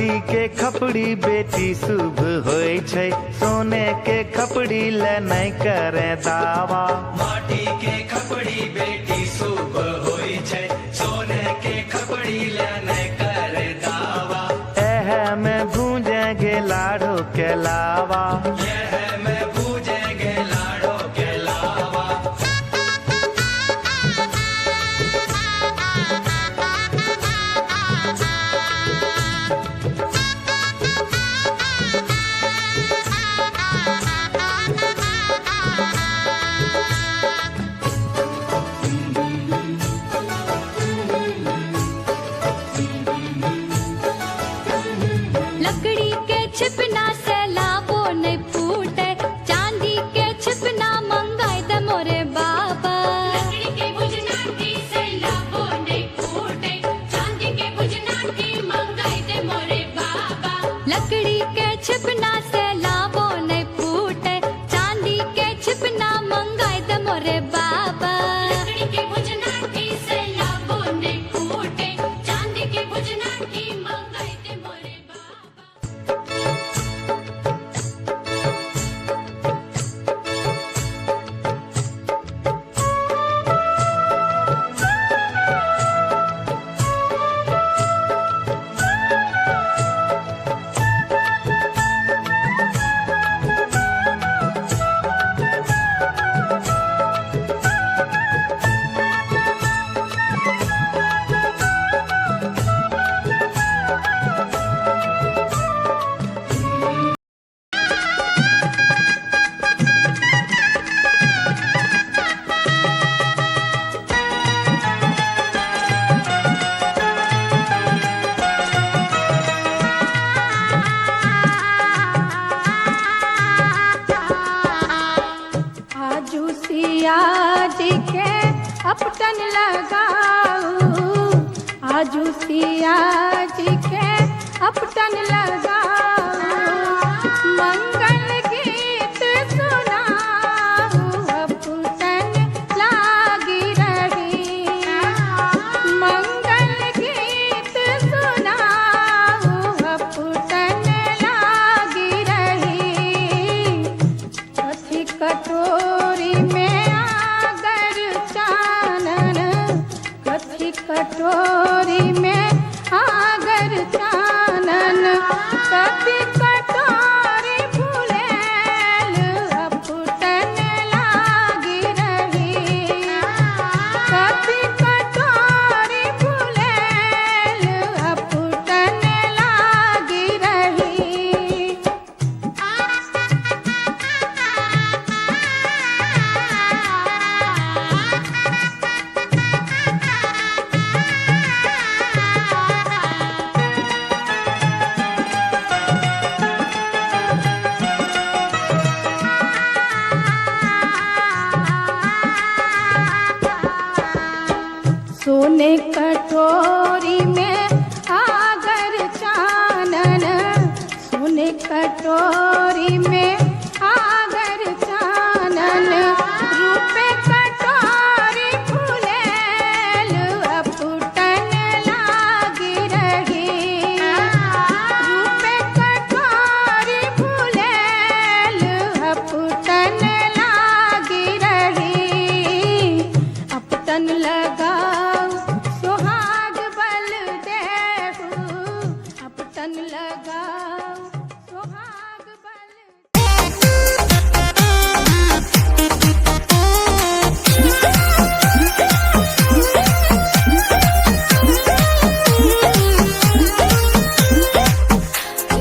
माटी के खपड़ी बेटी शुभ होय छै, सोने के खपड़ी ले नहीं करे दावा। माटी के खपड़ी बेटी शुभ होय छै, सोने के खपड़ी ले नहीं करे दावा। एह में भूंजेंगे लाड़ो के लावा, यह में भूजेंगे लाड़ो के लावा। लकड़ी के छिपना से लावो नहीं फूटे, चांदी के छिपना मंगाए दे मोरे बाबा। लकड़ी के बुझनाटी से लावो नहीं फूटे, चांदी के बुझनाटी मंगाई दे मोरे बाबा। लकड़ी के छिपना से लावो नहीं फूटे, चांदी के छिपना मंगाए दे मोरे बाबा। लकड़ी के बुझनाटी से लावो नहीं फूटे, चांदी के बुझनाटी मंगाई दे मोरे बाबा। आजू सिया जी के अपटन लगाऊ, आजू सिया जी के अपटन लगाऊ। मंगल गीत सुनाऊ, अपटन लागी रही। मंगल गीत सुनाऊ, अपटन लागी रही। कथी कटोरी में आगर चानन, कथी कटोरी में आगर चानन। कथी कटोरी फुलेल, अपटन लागी रही। कथी कटोरी फुलेल, अपटन लागी रही। सोने कटोरी में आगर चानन, सोने कटोरी में आगर चानन। रूपे कटोरी फुलेल, अपटन लागी रही। रूपे कटोरी फुलेल, अपटन लागी रही। अपटन लगाऊ सुहाग बल देहू, अपटन लगाऊ सुहाग बल।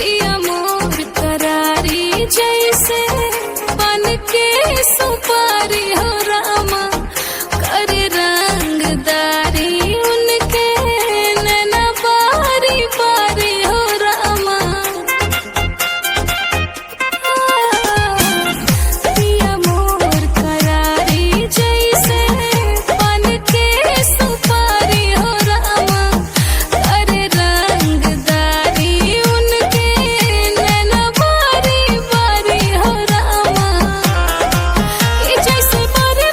ये मोर करारी जैसे बन के सुपारी हो रामा, करे रंगदारी उनके नैना बारी बारी हो रामा। ये मोर करारी जैसे बन के सुपारी हो रामा, करे रंगदारी उनके नैना बारी बारी हो रामा। ये जैसे बारे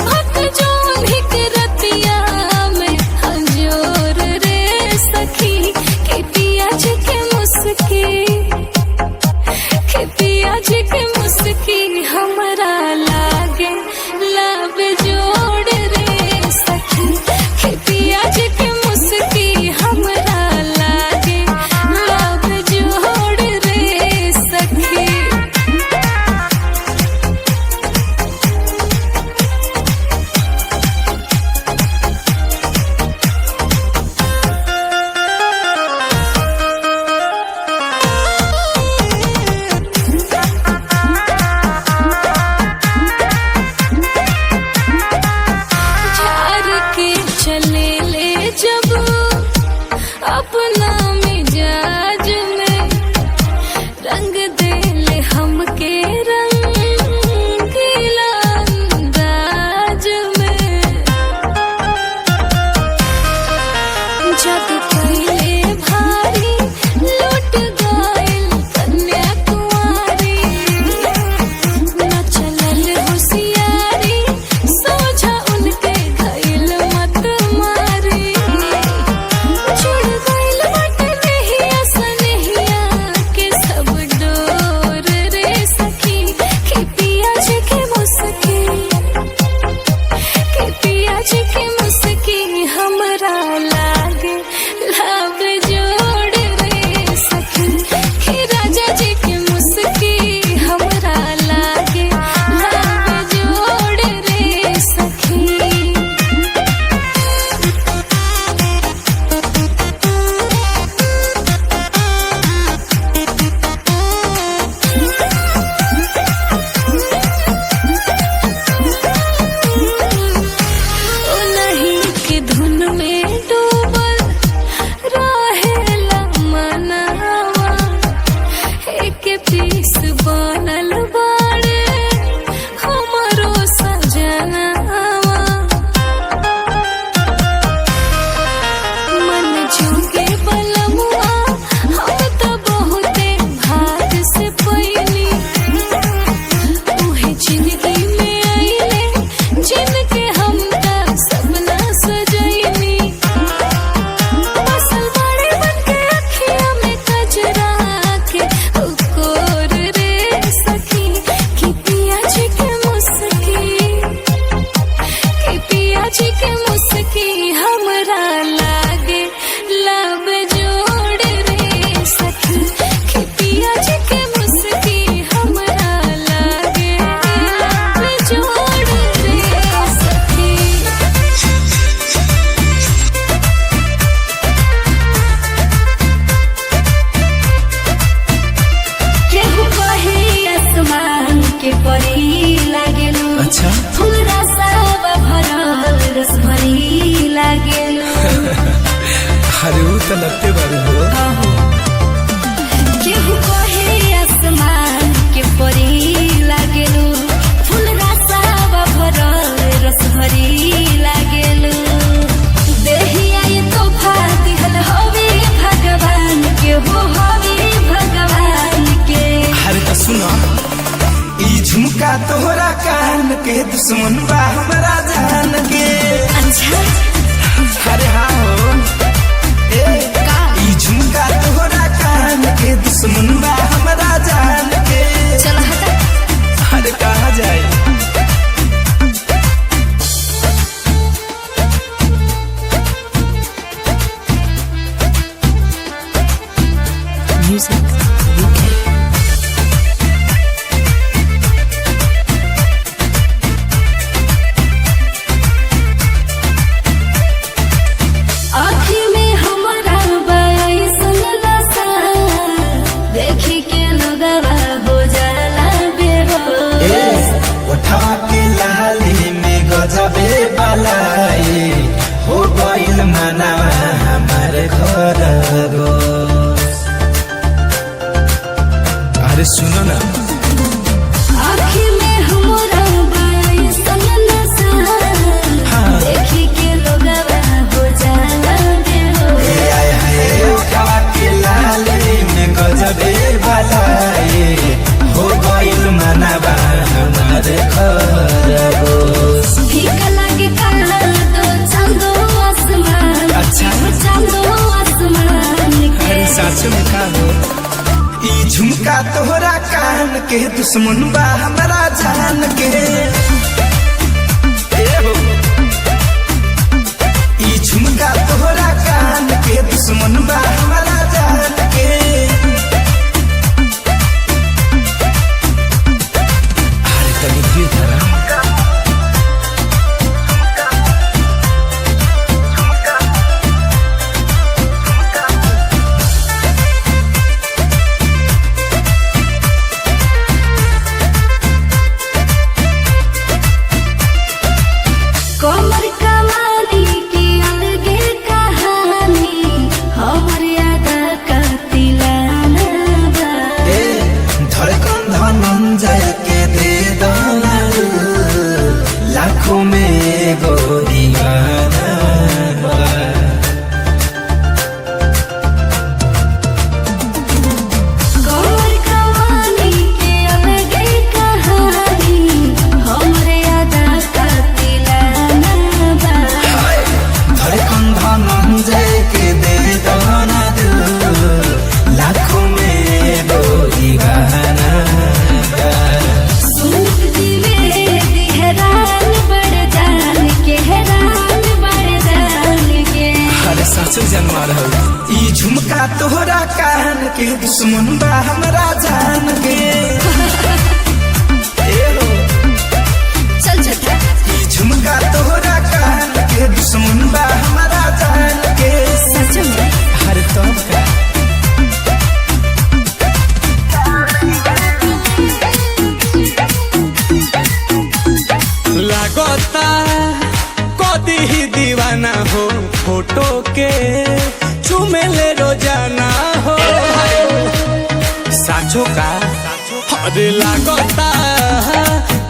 के परी लागेलु। अच्छा। फूल रसावा भरल रस भरी लागेलु। अरे वो तो लगते बारू हो। केहू कहे आसमान के परी लागेलु। फूल रसावा भरल रस भरी लागेलु। देहिया ये तोहफा दिहल हवे भगवान के हो हवे भगवान के। अरे तो सुनो ई झुमका तोहरा कान के दुश्मन बा हमरा जान के। अच्छा। अरे हाँ हो ई झुमका तोहरा कान के दुश्मन बा हमरा जान के। चल हटा। अरे कहाँ जाए म्यूजिक आँखी में हमारा बाई सुनला सा देखी के लोगवा हो जाला बेहोश। उठा के लाली में गजबे बलाई हो गइल मनावा हमार घर गोस। अरे सुनो ना आँखी में हमारा बाई सुनला सा देखी के लोगवा हो जाला बेहोश। आय हाय उठा के लाली में गजबे बलाई हो गइल मनावा हमार घर गोस। फीका लागे काला दो चांदो आसमान। अच्छा। चांदो आसमान के। अरे सच में का हो ई झुमका तोहरा कान के दुश्मन बा हमरा जान के। ए हो ई झुमका तोहरा कान के दुश्मन बा हमरा जान के। अरे तनी धीरे धरा कमर कमानी की अलगे कहानी हमर याद कतिलाना बा। धड़कन धनंजय के दे दाना लाखों में एगो दीवाना बा। कमर कमानी की अलगे कहानी हमर याद कतिलाना बा। धड़कन धनंजय के दे दाना लाखों में एगो दीवाना बा। सूट दिवे हैरान बड़ जान के हैरान बड़ जान के। अरे सच जनवा रहो ई झुमका तोहरा कान के दुश्मन बा हमरा जान के। ए हो चल झटा। ई झुमका तोहरा कान के दुश्मन बा हमरा जान के। सच में। अरे तब का लागता कदी ही दीवाना हो फोटो के चुमेले रोजाना हो। साचो का अरे लागता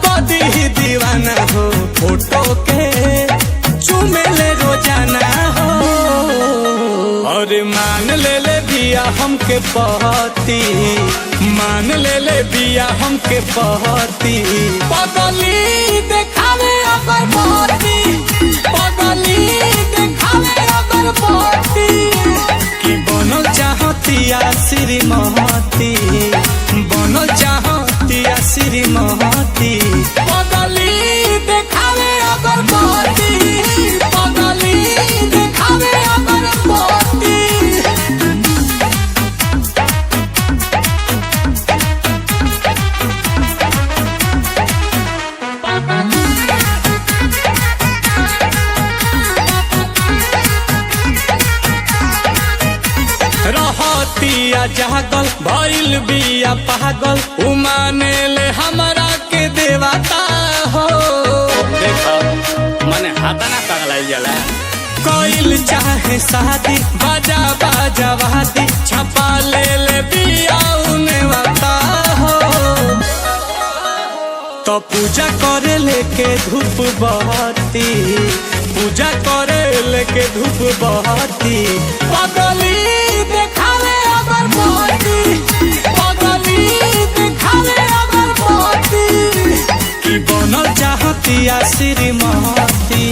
कदी ही दीवाना हो फोटो के चुमेले रोजाना हो। अरे मान ले बिया हमके पहती मान ले बिया हमके पहती पगली देखावे अगर पहती पगली देखावे अगर पहती कि बनल चाहतिया श्रीमती बनल चाहतिया श्रीमती पगली देखावे अगर पहती पगली देखावे अगर पहती। रहतिया जागल भइल बिया पागल उमाने ले हमरा चाहे शादी बाजा बाजा वादी छपा ले बिया उने वाता हो तो पूजा करे लेके धूप बहती पूजा करे लेके धूप बहती पगली देखावे अगर बहती पगली देखावे अगर बहती की बनल चाहती आ श्रीमती